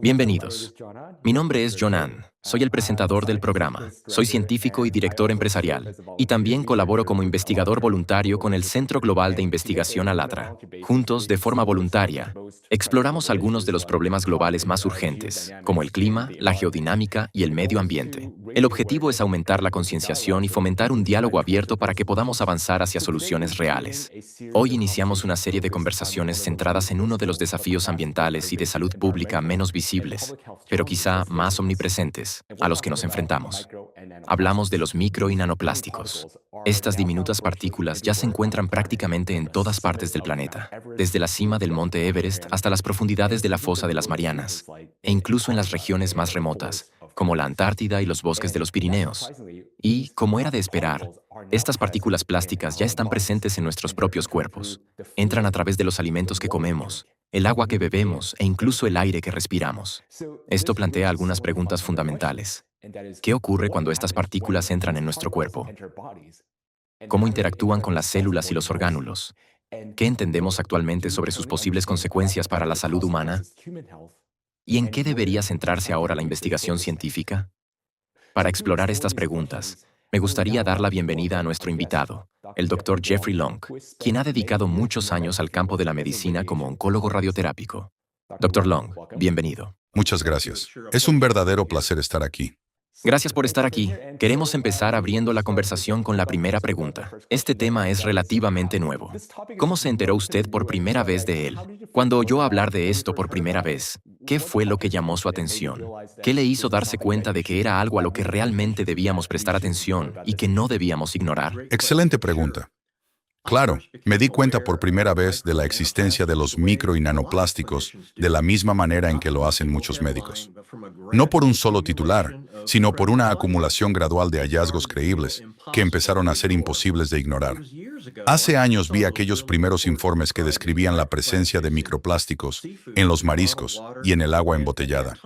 Bienvenidos. Mi nombre es Jonan. Soy el presentador del programa. Soy científico y director empresarial, y también colaboro como investigador voluntario con el Centro Global de Investigación ALATRA. Juntos, de forma voluntaria, exploramos algunos de los problemas globales más urgentes, como el clima, la geodinámica y el medio ambiente. El objetivo es aumentar la concienciación y fomentar un diálogo abierto para que podamos avanzar hacia soluciones reales. Hoy iniciamos una serie de conversaciones centradas en uno de los desafíos ambientales y de salud pública menos visibles, pero quizá más omnipresentes, a los que nos enfrentamos. Hablamos de los micro y nanoplásticos. Estas diminutas partículas ya se encuentran prácticamente en todas partes del planeta, desde la cima del monte Everest hasta las profundidades de la fosa de las Marianas, e incluso en las regiones más remotas, como la Antártida y los bosques de los Pirineos. Y, como era de esperar, estas partículas plásticas ya están presentes en nuestros propios cuerpos. Entran a través de los alimentos que comemos, el agua que bebemos e incluso el aire que respiramos. Esto plantea algunas preguntas fundamentales. ¿Qué ocurre cuando estas partículas entran en nuestro cuerpo? ¿Cómo interactúan con las células y los orgánulos? ¿Qué entendemos actualmente sobre sus posibles consecuencias para la salud humana? ¿Y en qué debería centrarse ahora la investigación científica? Para explorar estas preguntas, me gustaría dar la bienvenida a nuestro invitado, el Dr. Jeffrey Long, quien ha dedicado muchos años al campo de la medicina como oncólogo radioterápico. Dr. Long, bienvenido. Muchas gracias. Es un verdadero placer estar aquí. Gracias por estar aquí. Queremos empezar abriendo la conversación con la primera pregunta. Este tema es relativamente nuevo. ¿Cómo se enteró usted por primera vez de él? Cuando oyó hablar de esto por primera vez, ¿qué fue lo que llamó su atención? ¿Qué le hizo darse cuenta de que era algo a lo que realmente debíamos prestar atención y que no debíamos ignorar? Excelente pregunta. Claro, me di cuenta por primera vez de la existencia de los micro y nanoplásticos de la misma manera en que lo hacen muchos médicos. No por un solo titular, sino por una acumulación gradual de hallazgos creíbles que empezaron a ser imposibles de ignorar. Hace años vi aquellos primeros informes que describían la presencia de microplásticos en los mariscos y en el agua embotellada.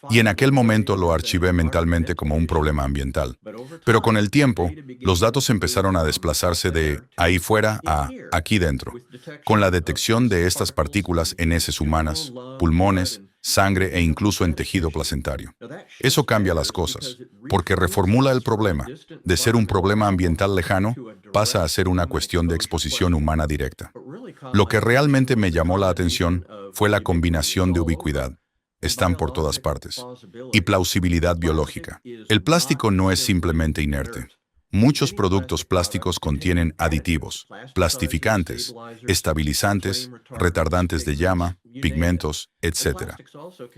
Y en aquel momento lo archivé mentalmente como un problema ambiental. Pero con el tiempo, los datos empezaron a desplazarse de ahí fuera a aquí dentro, con la detección de estas partículas en heces humanas, pulmones, sangre e incluso en tejido placentario. Eso cambia las cosas, porque reformula el problema. De ser un problema ambiental lejano, pasa a ser una cuestión de exposición humana directa. Lo que realmente me llamó la atención fue la combinación de ubicuidad. Están por todas partes. Y plausibilidad biológica. El plástico no es simplemente inerte. Muchos productos plásticos contienen aditivos, plastificantes, estabilizantes, retardantes de llama, pigmentos, etc.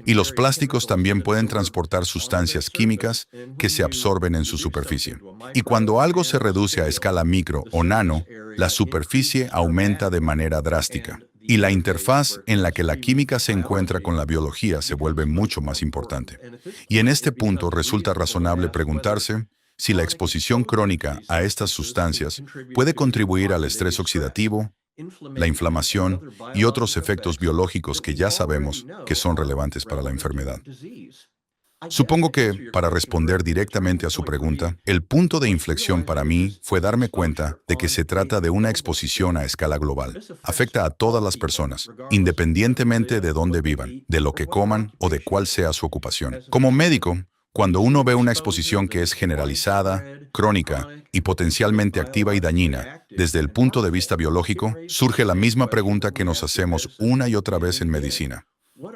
Y los plásticos también pueden transportar sustancias químicas que se absorben en su superficie. Y cuando algo se reduce a escala micro o nano, la superficie aumenta de manera drástica. Y la interfaz en la que la química se encuentra con la biología se vuelve mucho más importante. Y en este punto resulta razonable preguntarse si la exposición crónica a estas sustancias puede contribuir al estrés oxidativo, la inflamación y otros efectos biológicos que ya sabemos que son relevantes para la enfermedad. Supongo que, para responder directamente a su pregunta, el punto de inflexión para mí fue darme cuenta de que se trata de una exposición a escala global. Afecta a todas las personas, independientemente de dónde vivan, de lo que coman o de cuál sea su ocupación. Como médico, cuando uno ve una exposición que es generalizada, crónica y potencialmente activa y dañina, desde el punto de vista biológico, surge la misma pregunta que nos hacemos una y otra vez en medicina.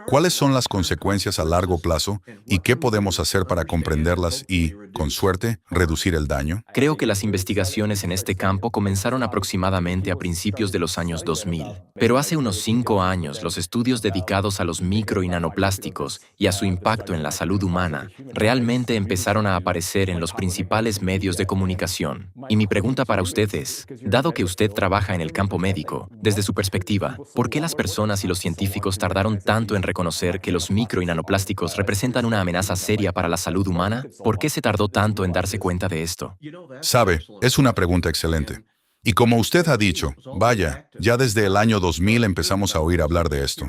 ¿Cuáles son las consecuencias a largo plazo y qué podemos hacer para comprenderlas y, con suerte, reducir el daño? Creo que las investigaciones en este campo comenzaron aproximadamente a principios de los años 2000, pero hace unos 5 años los estudios dedicados a los micro y nanoplásticos y a su impacto en la salud humana realmente empezaron a aparecer en los principales medios de comunicación. Y mi pregunta para usted es, dado que usted trabaja en el campo médico, desde su perspectiva, ¿por qué las personas y los científicos tardaron tanto en reconocer que los micro y nanoplásticos representan una amenaza seria para la salud humana? ¿Por qué se tardó tanto en darse cuenta de esto? Sabe, es una pregunta excelente. Y como usted ha dicho, vaya, ya desde el año 2000 empezamos a oír hablar de esto.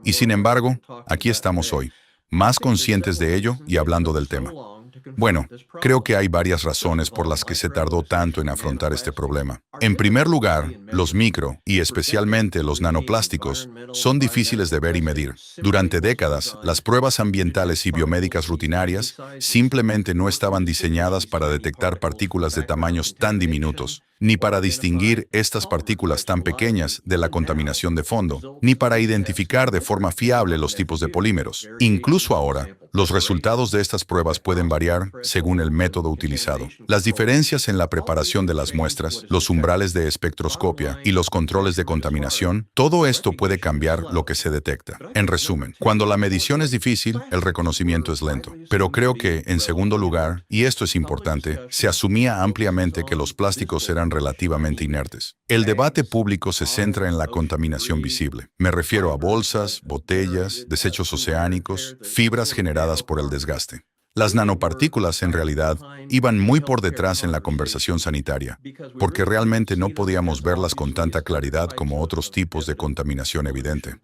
Y sin embargo, aquí estamos hoy, más conscientes de ello y hablando del tema. Bueno, creo que hay varias razones por las que se tardó tanto en afrontar este problema. En primer lugar, los micro, y especialmente los nanoplásticos, son difíciles de ver y medir. Durante décadas, las pruebas ambientales y biomédicas rutinarias simplemente no estaban diseñadas para detectar partículas de tamaños tan diminutos, ni para distinguir estas partículas tan pequeñas de la contaminación de fondo, ni para identificar de forma fiable los tipos de polímeros. Incluso ahora, los resultados de estas pruebas pueden variar según el método utilizado. Las diferencias en la preparación de las muestras, los umbrales de espectroscopia y los controles de contaminación, todo esto puede cambiar lo que se detecta. En resumen, cuando la medición es difícil, el reconocimiento es lento. Pero creo que, en segundo lugar, y esto es importante, se asumía ampliamente que los plásticos eran relativamente inertes. El debate público se centra en la contaminación visible. Me refiero a bolsas, botellas, desechos oceánicos, fibras generadas por el desgaste. Las nanopartículas, en realidad, iban muy por detrás en la conversación sanitaria, porque realmente no podíamos verlas con tanta claridad como otros tipos de contaminación evidente.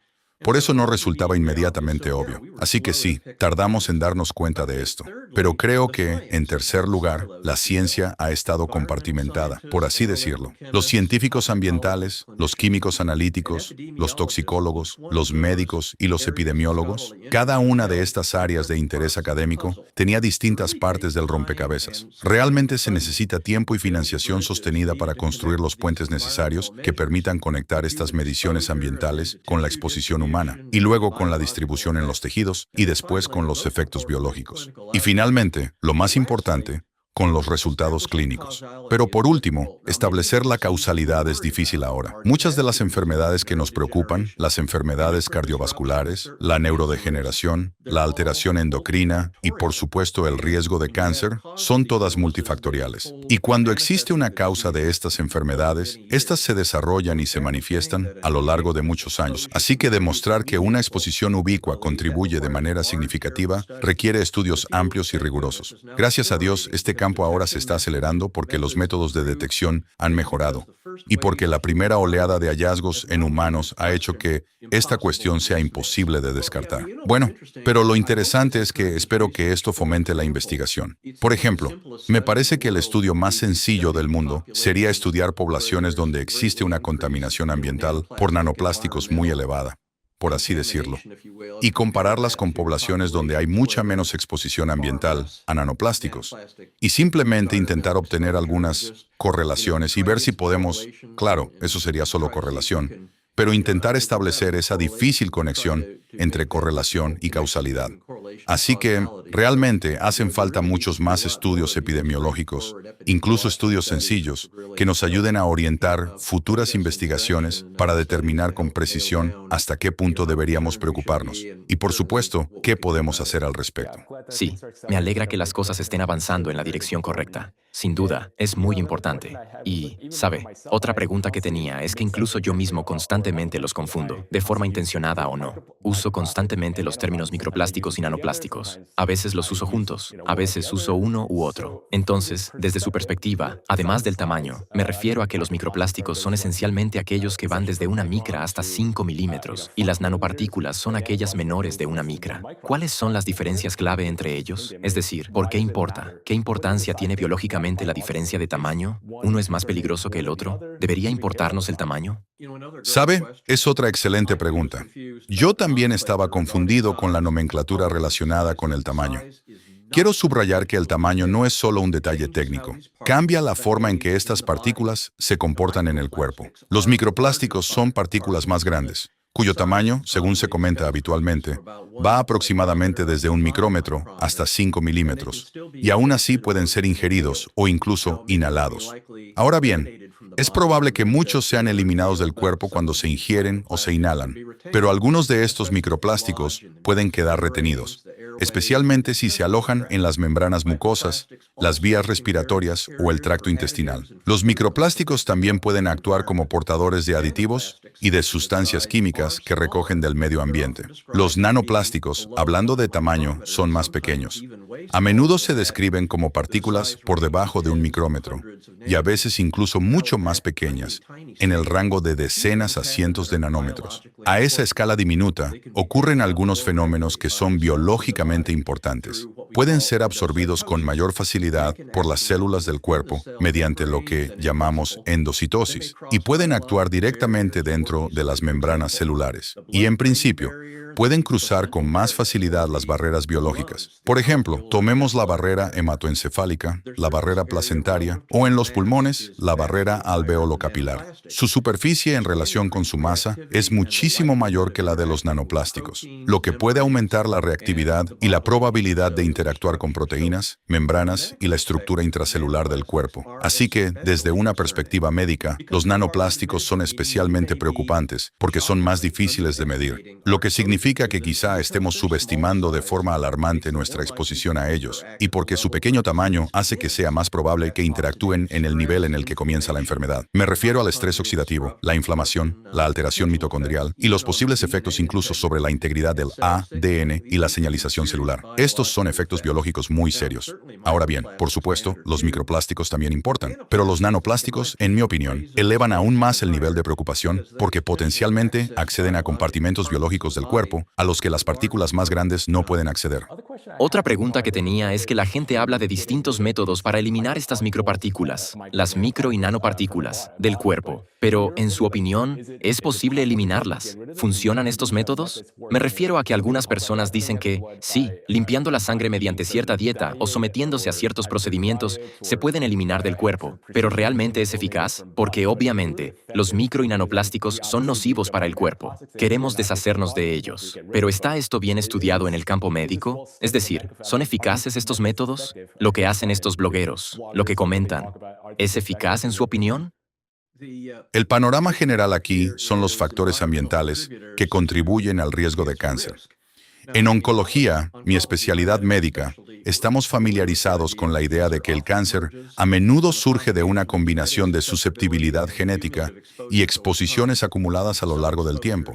Por eso no resultaba inmediatamente obvio. Así que sí, tardamos en darnos cuenta de esto. Pero creo que, en tercer lugar, la ciencia ha estado compartimentada, por así decirlo. Los científicos ambientales, los químicos analíticos, los toxicólogos, los médicos y los epidemiólogos, cada una de estas áreas de interés académico tenía distintas partes del rompecabezas. Realmente se necesita tiempo y financiación sostenida para construir los puentes necesarios que permitan conectar estas mediciones ambientales con la exposición humana, y luego con la distribución en los tejidos, y después con los efectos biológicos. Y finalmente, lo más importante, con los resultados clínicos. Pero por último, establecer la causalidad es difícil ahora. Muchas de las enfermedades que nos preocupan, las enfermedades cardiovasculares, la neurodegeneración, la alteración endocrina y, por supuesto, el riesgo de cáncer, son todas multifactoriales. Y cuando existe una causa de estas enfermedades, estas se desarrollan y se manifiestan a lo largo de muchos años. Así que demostrar que una exposición ubicua contribuye de manera significativa requiere estudios amplios y rigurosos. Gracias a Dios, este campo ahora se está acelerando porque los métodos de detección han mejorado y porque la primera oleada de hallazgos en humanos ha hecho que esta cuestión sea imposible de descartar. Bueno, pero lo interesante es que espero que esto fomente la investigación. Por ejemplo, me parece que el estudio más sencillo del mundo sería estudiar poblaciones donde existe una contaminación ambiental por nanoplásticos muy elevada, por así decirlo, y compararlas con poblaciones donde hay mucha menos exposición ambiental a nanoplásticos, y simplemente intentar obtener algunas correlaciones y ver si podemos, claro, eso sería solo correlación, pero intentar establecer esa difícil conexión entre correlación y causalidad. Así que, realmente, hacen falta muchos más estudios epidemiológicos, incluso estudios sencillos, que nos ayuden a orientar futuras investigaciones para determinar con precisión hasta qué punto deberíamos preocuparnos. Y, por supuesto, qué podemos hacer al respecto. Sí, me alegra que las cosas estén avanzando en la dirección correcta. Sin duda, es muy importante. Y, ¿sabe? Otra pregunta que tenía es que incluso yo mismo constantemente los confundo, de forma intencionada o no. Uso constantemente los términos microplásticos y nanoplásticos. A veces los uso juntos, a veces uso uno u otro. Entonces, desde su perspectiva, además del tamaño, me refiero a que los microplásticos son esencialmente aquellos que van desde una micra hasta 5 milímetros, y las nanopartículas son aquellas menores de una micra. ¿Cuáles son las diferencias clave entre ellos? Es decir, ¿por qué importa? ¿Qué importancia tiene biológicamente la diferencia de tamaño? ¿Uno es más peligroso que el otro? ¿Debería importarnos el tamaño? ¿Sabe? Es otra excelente pregunta. Yo también estaba confundido con la nomenclatura relacionada con el tamaño. Quiero subrayar que el tamaño no es solo un detalle técnico. Cambia la forma en que estas partículas se comportan en el cuerpo. Los microplásticos son partículas más grandes, cuyo tamaño, según se comenta habitualmente, va aproximadamente desde 1 micrómetro hasta 5 milímetros, y aún así pueden ser ingeridos o incluso inhalados. Ahora bien, es probable que muchos sean eliminados del cuerpo cuando se ingieren o se inhalan, pero algunos de estos microplásticos pueden quedar retenidos, especialmente si se alojan en las membranas mucosas, las vías respiratorias o el tracto intestinal. Los microplásticos también pueden actuar como portadores de aditivos y de sustancias químicas que recogen del medio ambiente. Los nanoplásticos, hablando de tamaño, son más pequeños. A menudo se describen como partículas por debajo de un micrómetro, y a veces incluso mucho más pequeñas, en el rango de decenas a cientos de nanómetros. A esa escala diminuta, ocurren algunos fenómenos que son biológicamente importantes. Pueden ser absorbidos con mayor facilidad por las células del cuerpo mediante lo que llamamos endocitosis, y pueden actuar directamente dentro de las membranas celulares. Y en principio, pueden cruzar con más facilidad las barreras biológicas. Por ejemplo, tomemos la barrera hematoencefálica, la barrera placentaria, o en los pulmones, la barrera alveolo-capilar. Su superficie en relación con su masa es muchísimo mayor que la de los nanoplásticos, lo que puede aumentar la reactividad y la probabilidad de interactuar con proteínas, membranas y la estructura intracelular del cuerpo. Así que, desde una perspectiva médica, los nanoplásticos son especialmente preocupantes porque son más difíciles de medir, lo que significa que quizá estemos subestimando de forma alarmante nuestra exposición a ellos, y porque su pequeño tamaño hace que sea más probable que interactúen en el nivel en el que comienza la enfermedad. Me refiero al estrés oxidativo, la inflamación, la alteración mitocondrial y los posibles efectos incluso sobre la integridad del ADN y la señalización celular. Estos son efectos biológicos muy serios. Ahora bien, por supuesto, los microplásticos también importan, pero los nanoplásticos, en mi opinión, elevan aún más el nivel de preocupación porque potencialmente acceden a compartimentos biológicos del cuerpo a los que las partículas más grandes no pueden acceder. Otra pregunta que tenía es que la gente habla de distintos métodos para eliminar estas micropartículas, las micro y nanopartículas, del cuerpo. Pero, en su opinión, ¿es posible eliminarlas? ¿Funcionan estos métodos? Me refiero a que algunas personas dicen que, sí, limpiando la sangre mediante cierta dieta o sometiéndose a ciertos procedimientos, se pueden eliminar del cuerpo. ¿Pero realmente es eficaz? Porque, obviamente, los micro y nanoplásticos son nocivos para el cuerpo. Queremos deshacernos de ellos. ¿Pero está esto bien estudiado en el campo médico? Es decir, ¿son eficaces estos métodos? Lo que hacen estos blogueros, lo que comentan, ¿es eficaz en su opinión? El panorama general aquí son los factores ambientales que contribuyen al riesgo de cáncer. En oncología, mi especialidad médica, estamos familiarizados con la idea de que el cáncer a menudo surge de una combinación de susceptibilidad genética y exposiciones acumuladas a lo largo del tiempo.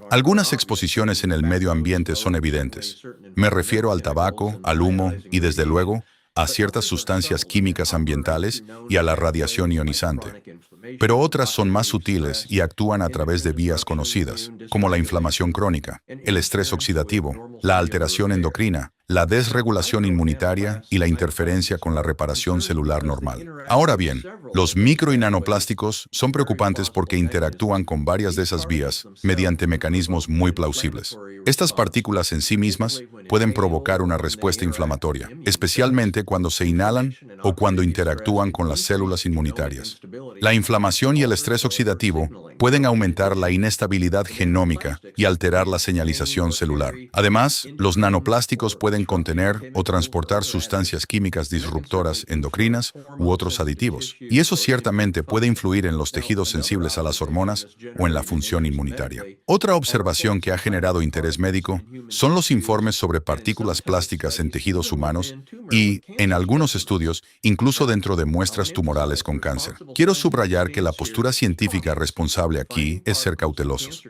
Algunas exposiciones en el medio ambiente son evidentes. Me refiero al tabaco, al humo y, desde luego, a ciertas sustancias químicas ambientales y a la radiación ionizante. Pero otras son más sutiles y actúan a través de vías conocidas, como la inflamación crónica, el estrés oxidativo, la alteración endocrina, la desregulación inmunitaria y la interferencia con la reparación celular normal. Ahora bien, los micro y nanoplásticos son preocupantes porque interactúan con varias de esas vías mediante mecanismos muy plausibles. Estas partículas en sí mismas pueden provocar una respuesta inflamatoria, especialmente cuando se inhalan o cuando interactúan con las células inmunitarias. La inflamación y el estrés oxidativo pueden aumentar la inestabilidad genómica y alterar la señalización celular. Además, los nanoplásticos pueden contener o transportar sustancias químicas disruptoras endocrinas u otros aditivos, y eso ciertamente puede influir en los tejidos sensibles a las hormonas o en la función inmunitaria. Otra observación que ha generado interés médico son los informes sobre partículas plásticas en tejidos humanos y, en algunos estudios, incluso dentro de muestras tumorales con cáncer. Quiero subrayar que la postura científica responsable aquí es ser cautelosos.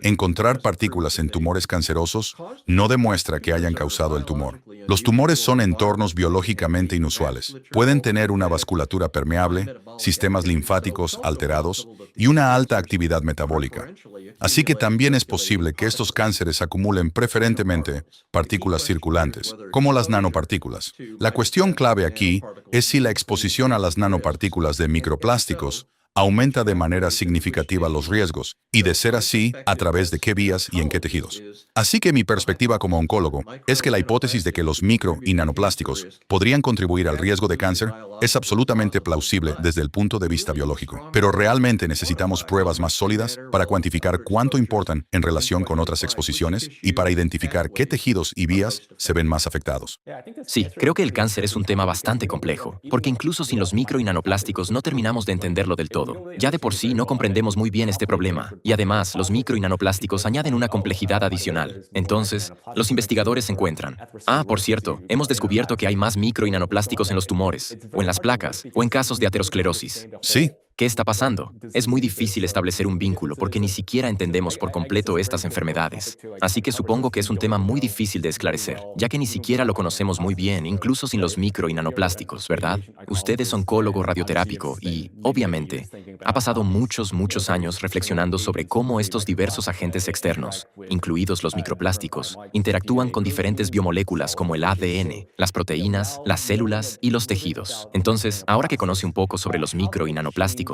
Encontrar partículas en tumores cancerosos no demuestra que hayan causado el tumor. Los tumores son entornos biológicamente inusuales. Pueden tener una vasculatura permeable, sistemas linfáticos alterados y una alta actividad metabólica. Así que también es posible que estos cánceres acumulen preferentemente partículas circulantes, como las nanopartículas. La cuestión clave aquí es si la exposición a las nanopartículas de microplásticos aumenta de manera significativa los riesgos, y de ser así, a través de qué vías y en qué tejidos. Así que mi perspectiva como oncólogo es que la hipótesis de que los micro y nanoplásticos podrían contribuir al riesgo de cáncer es absolutamente plausible desde el punto de vista biológico. Pero realmente necesitamos pruebas más sólidas para cuantificar cuánto importan en relación con otras exposiciones y para identificar qué tejidos y vías se ven más afectados. Sí, creo que el cáncer es un tema bastante complejo, porque incluso sin los micro y nanoplásticos no terminamos de entenderlo del todo. Ya de por sí no comprendemos muy bien este problema, y además los micro y nanoplásticos añaden una complejidad adicional. Entonces, los investigadores encuentran: por cierto, hemos descubierto que hay más micro y nanoplásticos en los tumores, o en las placas, o en casos de aterosclerosis. Sí. ¿Qué está pasando? Es muy difícil establecer un vínculo porque ni siquiera entendemos por completo estas enfermedades. Así que supongo que es un tema muy difícil de esclarecer, ya que ni siquiera lo conocemos muy bien, incluso sin los micro y nanoplásticos, ¿verdad? Usted es oncólogo radioterápico y, obviamente, ha pasado muchos años reflexionando sobre cómo estos diversos agentes externos, incluidos los microplásticos, interactúan con diferentes biomoléculas como el ADN, las proteínas, las células y los tejidos. Entonces, ahora que conoce un poco sobre los micro y nanoplásticos,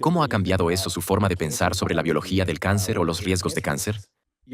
¿cómo ha cambiado eso su forma de pensar sobre la biología del cáncer o los riesgos de cáncer?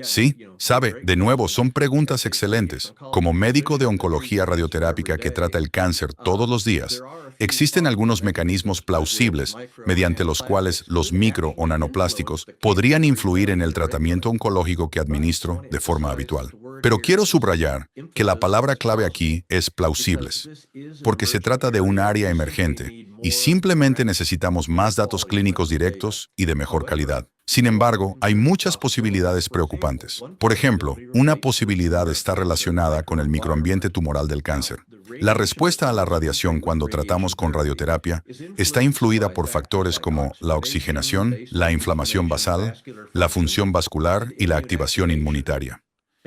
Sí, sabe, de nuevo, son preguntas excelentes. Como médico de oncología radioterápica que trata el cáncer todos los días, existen algunos mecanismos plausibles mediante los cuales los micro o nanoplásticos podrían influir en el tratamiento oncológico que administro de forma habitual. Pero quiero subrayar que la palabra clave aquí es plausibles, porque se trata de un área emergente y simplemente necesitamos más datos clínicos directos y de mejor calidad. Sin embargo, hay muchas posibilidades preocupantes. Por ejemplo, una posibilidad está relacionada con el microambiente tumoral del cáncer. La respuesta a la radiación cuando tratamos con radioterapia está influida por factores como la oxigenación, la inflamación basal, la función vascular y la activación inmunitaria.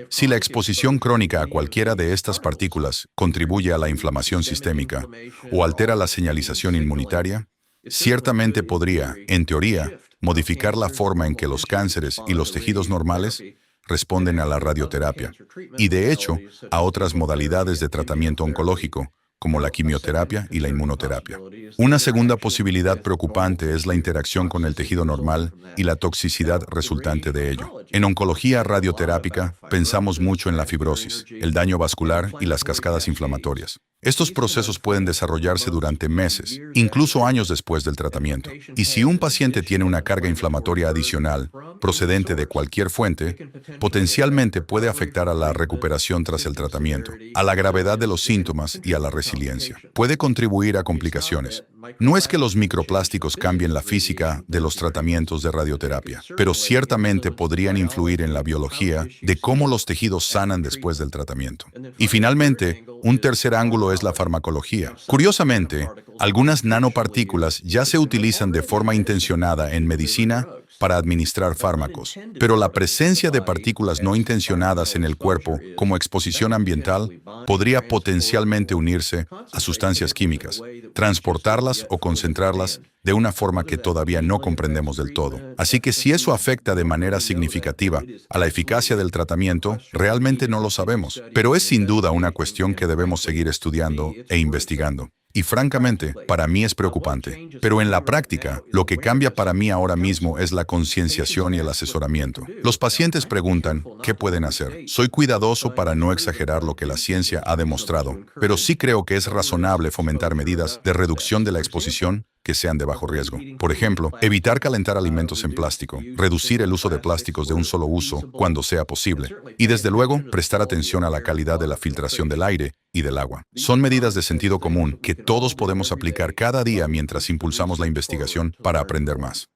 Si la exposición crónica a cualquiera de estas partículas contribuye a la inflamación sistémica o altera la señalización inmunitaria, ciertamente podría, en teoría, modificar la forma en que los cánceres y los tejidos normales responden a la radioterapia y, de hecho, a otras modalidades de tratamiento oncológico, como la quimioterapia y la inmunoterapia. Una segunda posibilidad preocupante es la interacción con el tejido normal y la toxicidad resultante de ello. En oncología radioterápica pensamos mucho en la fibrosis, el daño vascular y las cascadas inflamatorias. Estos procesos pueden desarrollarse durante meses, incluso años después del tratamiento. Y si un paciente tiene una carga inflamatoria adicional, procedente de cualquier fuente, potencialmente puede afectar a la recuperación tras el tratamiento, a la gravedad de los síntomas y a la resiliencia. Puede contribuir a complicaciones. No es que los microplásticos cambien la física de los tratamientos de radioterapia, pero ciertamente podrían influir en la biología de cómo los tejidos sanan después del tratamiento. Y finalmente, un tercer ángulo es la farmacología. Curiosamente, algunas nanopartículas ya se utilizan de forma intencionada en medicina para administrar fármacos, pero la presencia de partículas no intencionadas en el cuerpo como exposición ambiental podría potencialmente unirse a sustancias químicas, transportarlas o concentrarlas de una forma que todavía no comprendemos del todo. Así que si eso afecta de manera significativa a la eficacia del tratamiento, realmente no lo sabemos, pero es sin duda una cuestión que debemos seguir estudiando e investigando. Y francamente, para mí es preocupante. Pero en la práctica, lo que cambia para mí ahora mismo es la concienciación y el asesoramiento. Los pacientes preguntan, ¿qué pueden hacer? Soy cuidadoso para no exagerar lo que la ciencia ha demostrado, pero sí creo que es razonable fomentar medidas de reducción de la exposición que sean de bajo riesgo. Por ejemplo, evitar calentar alimentos en plástico, reducir el uso de plásticos de un solo uso cuando sea posible, y desde luego, prestar atención a la calidad de la filtración del aire y del agua. Son medidas de sentido común que todos podemos aplicar cada día mientras impulsamos la investigación para aprender más.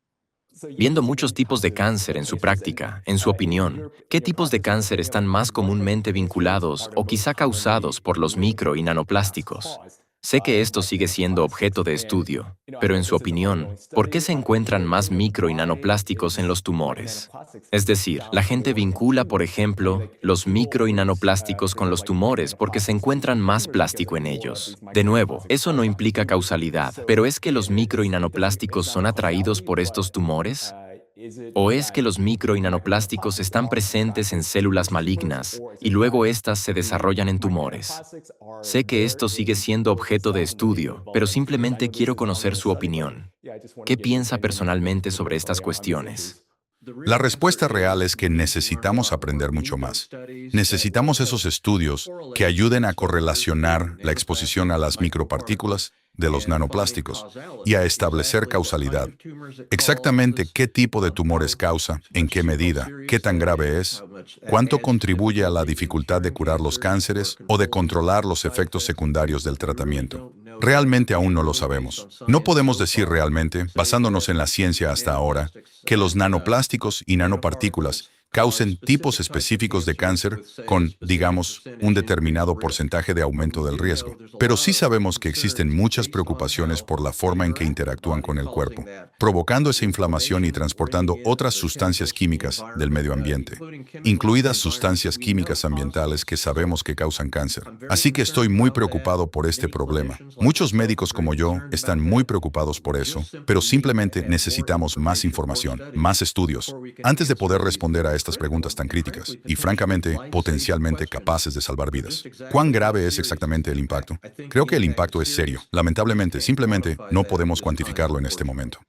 Viendo muchos tipos de cáncer en su práctica, en su opinión, ¿qué tipos de cáncer están más comúnmente vinculados o quizá causados por los micro y nanoplásticos? Sé que esto sigue siendo objeto de estudio, pero en su opinión, ¿por qué se encuentran más micro y nanoplásticos en los tumores? Es decir, la gente vincula, por ejemplo, los micro y nanoplásticos con los tumores porque se encuentran más plástico en ellos. De nuevo, eso no implica causalidad, pero ¿es que los micro y nanoplásticos son atraídos por estos tumores? ¿O es que los micro y nanoplásticos están presentes en células malignas y luego éstas se desarrollan en tumores? Sé que esto sigue siendo objeto de estudio, pero simplemente quiero conocer su opinión. ¿Qué piensa personalmente sobre estas cuestiones? La respuesta real es que necesitamos aprender mucho más. Necesitamos esos estudios que ayuden a correlacionar la exposición a las micropartículas de los nanoplásticos y a establecer causalidad. Exactamente qué tipo de tumores causa, en qué medida, qué tan grave es, cuánto contribuye a la dificultad de curar los cánceres o de controlar los efectos secundarios del tratamiento. Realmente aún no lo sabemos. No podemos decir realmente, basándonos en la ciencia hasta ahora, que los nanoplásticos y nanopartículas causen tipos específicos de cáncer con, digamos, un determinado porcentaje de aumento del riesgo. Pero sí sabemos que existen muchas preocupaciones por la forma en que interactúan con el cuerpo, provocando esa inflamación y transportando otras sustancias químicas del medio ambiente, incluidas sustancias químicas ambientales que sabemos que causan cáncer. Así que estoy muy preocupado por este problema. Muchos médicos como yo están muy preocupados por eso, pero simplemente necesitamos más información, más estudios, antes de poder responder a estas preguntas tan críticas y, francamente, potencialmente capaces de salvar vidas. ¿Cuán grave es exactamente el impacto? Creo que el impacto es serio. Lamentablemente, simplemente no podemos cuantificarlo en este momento.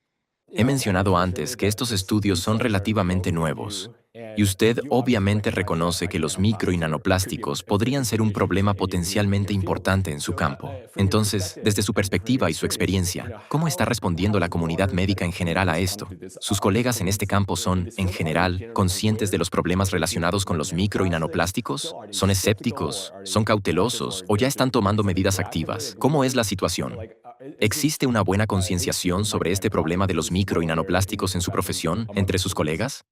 He mencionado antes que estos estudios son relativamente nuevos, y usted obviamente reconoce que los micro y nanoplásticos podrían ser un problema potencialmente importante en su campo. Entonces, desde su perspectiva y su experiencia, ¿cómo está respondiendo la comunidad médica en general a esto? ¿Sus colegas en este campo son, en general, conscientes de los problemas relacionados con los micro y nanoplásticos? ¿Son escépticos? ¿Son cautelosos? ¿O ya están tomando medidas activas? ¿Cómo es la situación? ¿Existe una buena concienciación sobre este problema de los micro y nanoplásticos en su profesión entre sus colegas?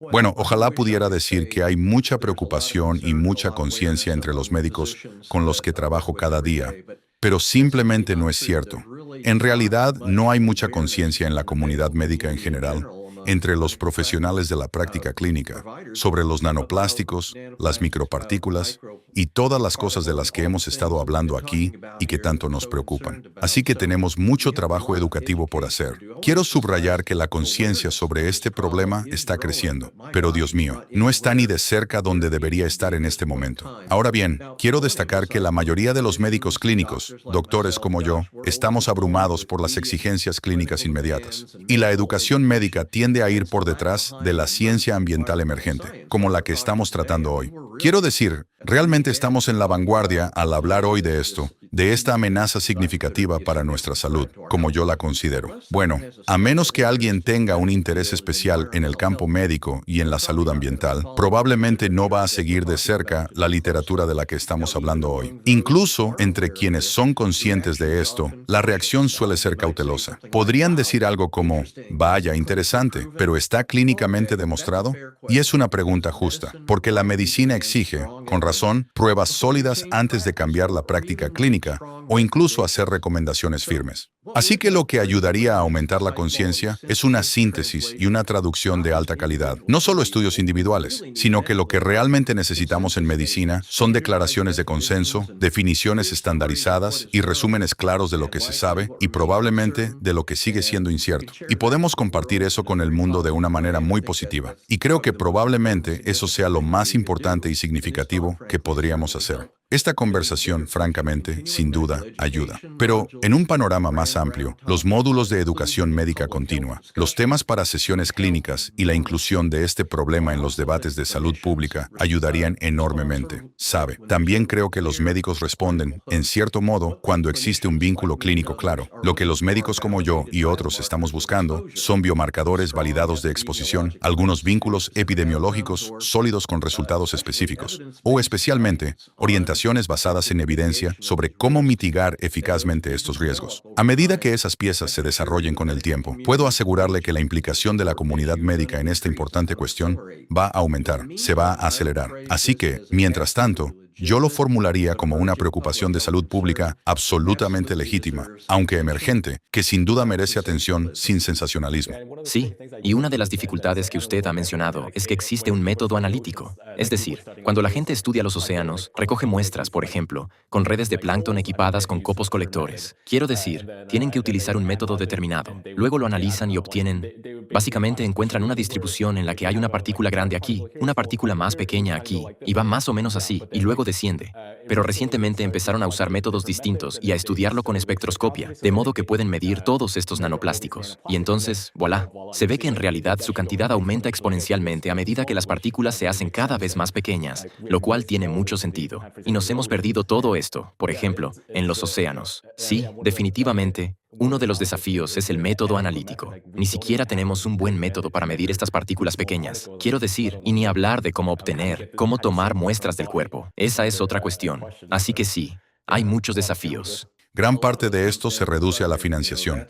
Bueno, ojalá pudiera decir que hay mucha preocupación y mucha conciencia entre los médicos con los que trabajo cada día, pero simplemente no es cierto. En realidad, no hay mucha conciencia en la comunidad médica en general, entre los profesionales de la práctica clínica, sobre los nanoplásticos, las micropartículas y todas las cosas de las que hemos estado hablando aquí y que tanto nos preocupan. Así que tenemos mucho trabajo educativo por hacer. Quiero subrayar que la conciencia sobre este problema está creciendo, pero Dios mío, no está ni de cerca donde debería estar en este momento. Ahora bien, quiero destacar que la mayoría de los médicos clínicos, doctores como yo, estamos abrumados por las exigencias clínicas inmediatas. Y la educación médica tiende a ir por detrás de la ciencia ambiental emergente, como la que estamos tratando hoy. Quiero decir, realmente estamos en la vanguardia al hablar hoy de esto, de esta amenaza significativa para nuestra salud, como yo la considero. Bueno, a menos que alguien tenga un interés especial en el campo médico y en la salud ambiental, probablemente no va a seguir de cerca la literatura de la que estamos hablando hoy. Incluso entre quienes son conscientes de esto, la reacción suele ser cautelosa. Podrían decir algo como, vaya, interesante, pero ¿está clínicamente demostrado? Y es una pregunta justa, porque la medicina exige, con razón, pruebas sólidas antes de cambiar la práctica clínica o incluso hacer recomendaciones firmes. Así que lo que ayudaría a aumentar la conciencia es una síntesis y una traducción de alta calidad. No solo estudios individuales, sino que lo que realmente necesitamos en medicina son declaraciones de consenso, definiciones estandarizadas y resúmenes claros de lo que se sabe y probablemente de lo que sigue siendo incierto. Y podemos compartir eso con el mundo de una manera muy positiva. Y creo que probablemente eso sea lo más importante y significativo que podríamos hacer. Esta conversación, francamente, sin duda, ayuda. Pero, en un panorama más amplio, los módulos de educación médica continua, los temas para sesiones clínicas y la inclusión de este problema en los debates de salud pública ayudarían enormemente. Sabe, también creo que los médicos responden, en cierto modo, cuando existe un vínculo clínico claro. Lo que los médicos como yo y otros estamos buscando son biomarcadores validados de exposición, algunos vínculos epidemiológicos sólidos con resultados específicos, o especialmente, orientación basadas en evidencia sobre cómo mitigar eficazmente estos riesgos. A medida que esas piezas se desarrollen con el tiempo, puedo asegurarle que la implicación de la comunidad médica en esta importante cuestión va a aumentar, se va a acelerar. Así que, mientras tanto, yo lo formularía como una preocupación de salud pública absolutamente legítima, aunque emergente, que sin duda merece atención sin sensacionalismo. Sí, y una de las dificultades que usted ha mencionado es que existe un método analítico. Es decir, cuando la gente estudia los océanos, recoge muestras, por ejemplo, con redes de plancton equipadas con copos colectores. Quiero decir, tienen que utilizar un método determinado. Luego lo analizan y obtienen. Básicamente encuentran una distribución en la que hay una partícula grande aquí, una partícula más pequeña aquí, y va más o menos así, y luego desciende. Pero recientemente empezaron a usar métodos distintos y a estudiarlo con espectroscopia, de modo que pueden medir todos estos nanoplásticos. Y entonces, voilà, se ve que en realidad su cantidad aumenta exponencialmente a medida que las partículas se hacen cada vez más pequeñas, lo cual tiene mucho sentido. Y nos hemos perdido todo esto, por ejemplo, en los océanos. Sí, definitivamente, uno de los desafíos es el método analítico. Ni siquiera tenemos un buen método para medir estas partículas pequeñas. Quiero decir, y ni hablar de cómo obtener, cómo tomar muestras del cuerpo. Esa es otra cuestión. Así que sí, hay muchos desafíos. Gran parte de esto se reduce a la financiación.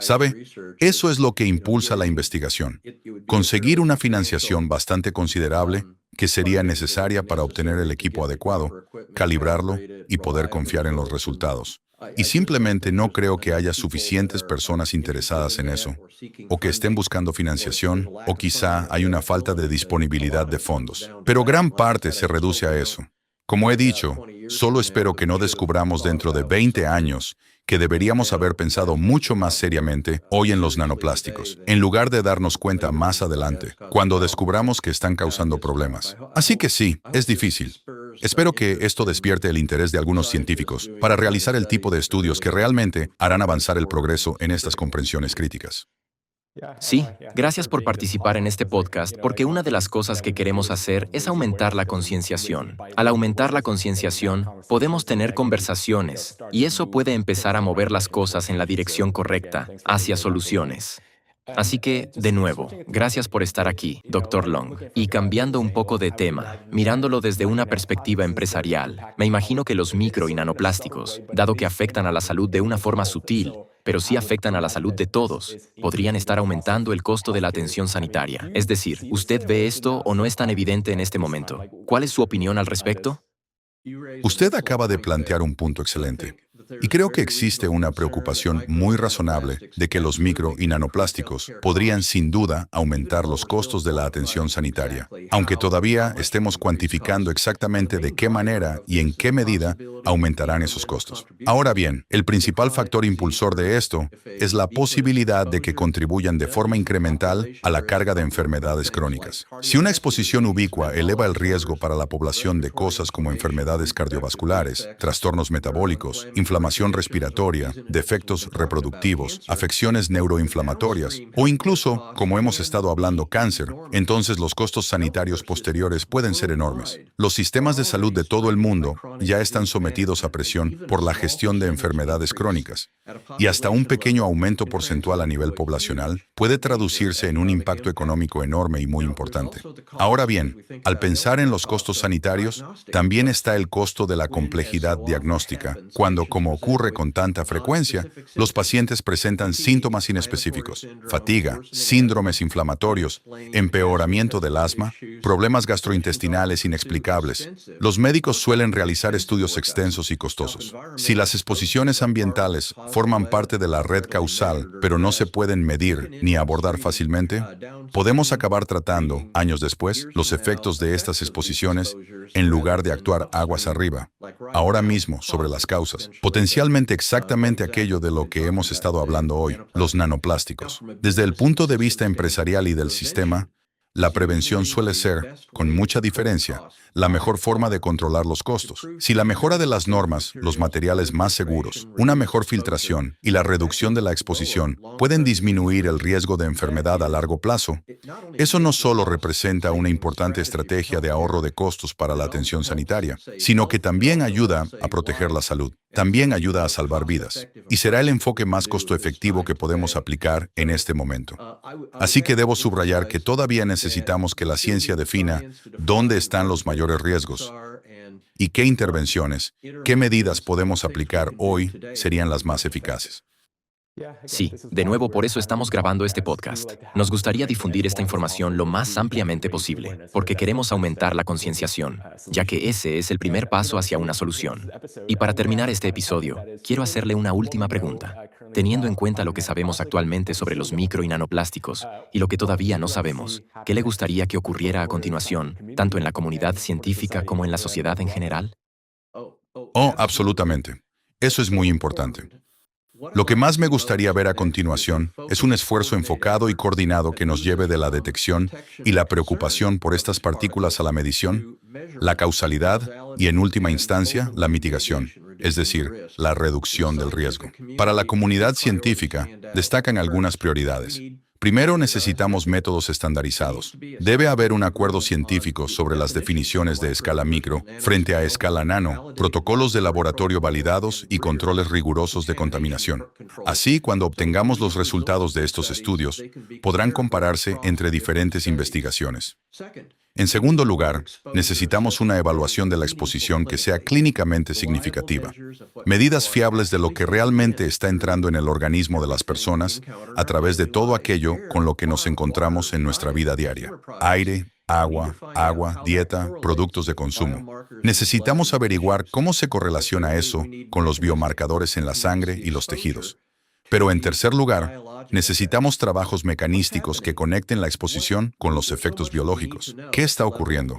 ¿Sabe? Eso es lo que impulsa la investigación. Conseguir una financiación bastante considerable que sería necesaria para obtener el equipo adecuado, calibrarlo y poder confiar en los resultados. Y simplemente no creo que haya suficientes personas interesadas en eso, o que estén buscando financiación, o quizá hay una falta de disponibilidad de fondos. Pero gran parte se reduce a eso. Como he dicho, solo espero que no descubramos dentro de 20 años que deberíamos haber pensado mucho más seriamente hoy en los nanoplásticos, en lugar de darnos cuenta más adelante, cuando descubramos que están causando problemas. Así que sí, es difícil. Espero que esto despierte el interés de algunos científicos para realizar el tipo de estudios que realmente harán avanzar el progreso en estas comprensiones críticas. Sí, gracias por participar en este podcast, porque una de las cosas que queremos hacer es aumentar la concienciación. Al aumentar la concienciación, podemos tener conversaciones, y eso puede empezar a mover las cosas en la dirección correcta, hacia soluciones. Así que, de nuevo, gracias por estar aquí, Dr. Long. Y cambiando un poco de tema, mirándolo desde una perspectiva empresarial, me imagino que los micro y nanoplásticos, dado que afectan a la salud de una forma sutil, pero sí afectan a la salud de todos, podrían estar aumentando el costo de la atención sanitaria. Es decir, ¿usted ve esto o no es tan evidente en este momento? ¿Cuál es su opinión al respecto? Usted acaba de plantear un punto excelente. Y creo que existe una preocupación muy razonable de que los micro y nanoplásticos podrían sin duda aumentar los costos de la atención sanitaria, aunque todavía estemos cuantificando exactamente de qué manera y en qué medida aumentarán esos costos. Ahora bien, el principal factor impulsor de esto es la posibilidad de que contribuyan de forma incremental a la carga de enfermedades crónicas. Si una exposición ubicua eleva el riesgo para la población de cosas como enfermedades cardiovasculares, trastornos metabólicos, inflamación respiratoria, defectos reproductivos, afecciones neuroinflamatorias o incluso, como hemos estado hablando, cáncer, entonces los costos sanitarios posteriores pueden ser enormes. Los sistemas de salud de todo el mundo ya están sometidos a presión por la gestión de enfermedades crónicas, y hasta un pequeño aumento porcentual a nivel poblacional puede traducirse en un impacto económico enorme y muy importante. Ahora bien, al pensar en los costos sanitarios, también está el costo de la complejidad diagnóstica, cuando, como ocurre con tanta frecuencia, los pacientes presentan síntomas inespecíficos, fatiga, síndromes inflamatorios, empeoramiento del asma, problemas gastrointestinales inexplicables. Los médicos suelen realizar estudios extensos y costosos. Si las exposiciones ambientales forman parte de la red causal, pero no se pueden medir ni abordar fácilmente, podemos acabar tratando, años después, los efectos de estas exposiciones en lugar de actuar aguas arriba, ahora mismo, sobre las causas. Potencialmente exactamente aquello de lo que hemos estado hablando hoy, los nanoplásticos. Desde el punto de vista empresarial y del sistema, la prevención suele ser, con mucha diferencia, la mejor forma de controlar los costos. Si la mejora de las normas, los materiales más seguros, una mejor filtración y la reducción de la exposición pueden disminuir el riesgo de enfermedad a largo plazo, eso no solo representa una importante estrategia de ahorro de costos para la atención sanitaria, sino que también ayuda a proteger la salud. También ayuda a salvar vidas. Y será el enfoque más costo efectivo que podemos aplicar en este momento. Así que debo subrayar que todavía necesitamos que la ciencia defina dónde están los mayores riesgos y qué intervenciones, qué medidas podemos aplicar hoy serían las más eficaces. Sí, de nuevo por eso estamos grabando este podcast. Nos gustaría difundir esta información lo más ampliamente posible, porque queremos aumentar la concienciación, ya que ese es el primer paso hacia una solución. Y para terminar este episodio, quiero hacerle una última pregunta. Teniendo en cuenta lo que sabemos actualmente sobre los micro y nanoplásticos, y lo que todavía no sabemos, ¿qué le gustaría que ocurriera a continuación, tanto en la comunidad científica como en la sociedad en general? Oh, absolutamente. Eso es muy importante. Lo que más me gustaría ver a continuación es un esfuerzo enfocado y coordinado que nos lleve de la detección y la preocupación por estas partículas a la medición, la causalidad y, en última instancia, la mitigación, es decir, la reducción del riesgo. Para la comunidad científica, destacan algunas prioridades. Primero, necesitamos métodos estandarizados. Debe haber un acuerdo científico sobre las definiciones de escala micro frente a escala nano, protocolos de laboratorio validados y controles rigurosos de contaminación. Así, cuando obtengamos los resultados de estos estudios, podrán compararse entre diferentes investigaciones. En segundo lugar, necesitamos una evaluación de la exposición que sea clínicamente significativa. Medidas fiables de lo que realmente está entrando en el organismo de las personas a través de todo aquello con lo que nos encontramos en nuestra vida diaria. Aire, agua, dieta, productos de consumo. Necesitamos averiguar cómo se correlaciona eso con los biomarcadores en la sangre y los tejidos. Pero en tercer lugar, necesitamos trabajos mecanísticos que conecten la exposición con los efectos biológicos. ¿Qué está ocurriendo?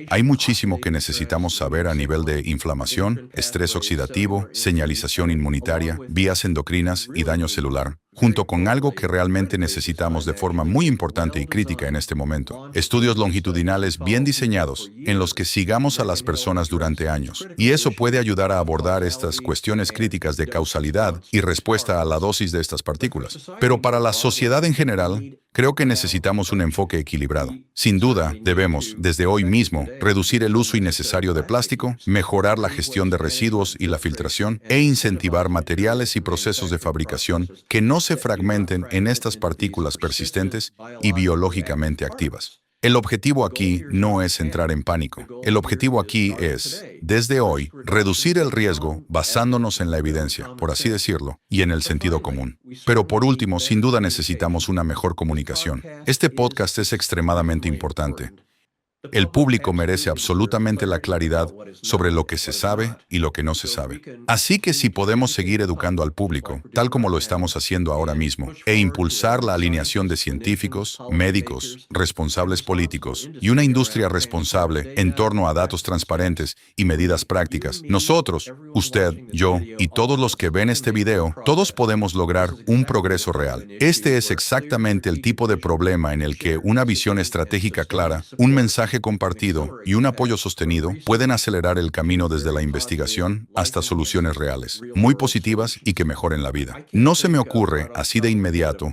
Hay muchísimo que necesitamos saber a nivel de inflamación, estrés oxidativo, señalización inmunitaria, vías endocrinas y daño celular, junto con algo que realmente necesitamos de forma muy importante y crítica en este momento. Estudios longitudinales bien diseñados, en los que sigamos a las personas durante años. Y eso puede ayudar a abordar estas cuestiones críticas de causalidad y respuesta a la dosis de estas partículas. Pero para la sociedad en general, creo que necesitamos un enfoque equilibrado. Sin duda, debemos, desde hoy mismo, reducir el uso innecesario de plástico, mejorar la gestión de residuos y la filtración, e incentivar materiales y procesos de fabricación que no se fragmenten en estas partículas persistentes y biológicamente activas. El objetivo aquí no es entrar en pánico. El objetivo aquí es, desde hoy, reducir el riesgo basándonos en la evidencia, por así decirlo, y en el sentido común. Pero por último, sin duda necesitamos una mejor comunicación. Este podcast es extremadamente importante. El público merece absolutamente la claridad sobre lo que se sabe y lo que no se sabe. Así que si podemos seguir educando al público, tal como lo estamos haciendo ahora mismo, e impulsar la alineación de científicos, médicos, responsables políticos y una industria responsable en torno a datos transparentes y medidas prácticas, nosotros, usted, yo y todos los que ven este video, todos podemos lograr un progreso real. Este es exactamente el tipo de problema en el que una visión estratégica clara, un mensaje compartido y un apoyo sostenido pueden acelerar el camino desde la investigación hasta soluciones reales, muy positivas y que mejoren la vida. No se me ocurre, así de inmediato,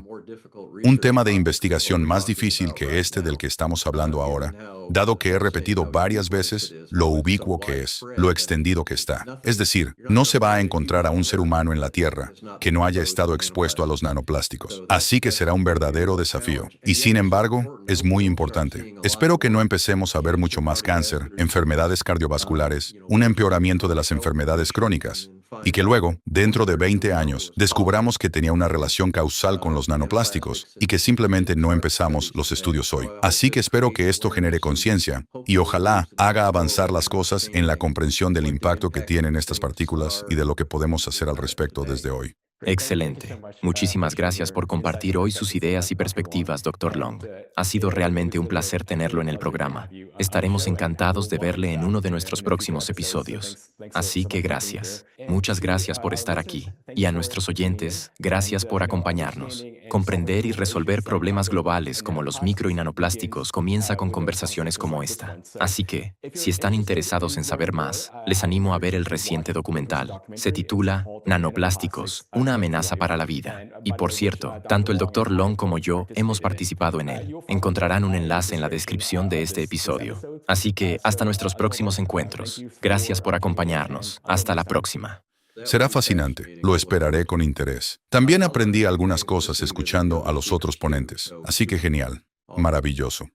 un tema de investigación más difícil que este del que estamos hablando ahora, dado que he repetido varias veces lo ubicuo que es, lo extendido que está. Es decir, no se va a encontrar a un ser humano en la Tierra que no haya estado expuesto a los nanoplásticos. Así que será un verdadero desafío. Y sin embargo, es muy importante. Espero que no empecemos a ver mucho más cáncer, enfermedades cardiovasculares, un empeoramiento de las enfermedades crónicas, y que luego, dentro de 20 años, descubramos que tenía una relación causal con los nanoplásticos y que simplemente no empezamos los estudios hoy. Así que espero que esto genere conciencia y ojalá haga avanzar las cosas en la comprensión del impacto que tienen estas partículas y de lo que podemos hacer al respecto desde hoy. Excelente. Muchísimas gracias por compartir hoy sus ideas y perspectivas, Dr. Long. Ha sido realmente un placer tenerlo en el programa. Estaremos encantados de verle en uno de nuestros próximos episodios. Así que gracias. Muchas gracias por estar aquí. Y a nuestros oyentes, gracias por acompañarnos. Comprender y resolver problemas globales como los micro y nanoplásticos comienza con conversaciones como esta. Así que, si están interesados en saber más, les animo a ver el reciente documental. Se titula Nanoplásticos, una amenaza para la vida. Y por cierto, tanto el Dr. Long como yo hemos participado en él. Encontrarán un enlace en la descripción de este episodio. Así que, hasta nuestros próximos encuentros. Gracias por acompañarnos. Hasta la próxima. Será fascinante. Lo esperaré con interés. También aprendí algunas cosas escuchando a los otros ponentes. Así que genial. Maravilloso.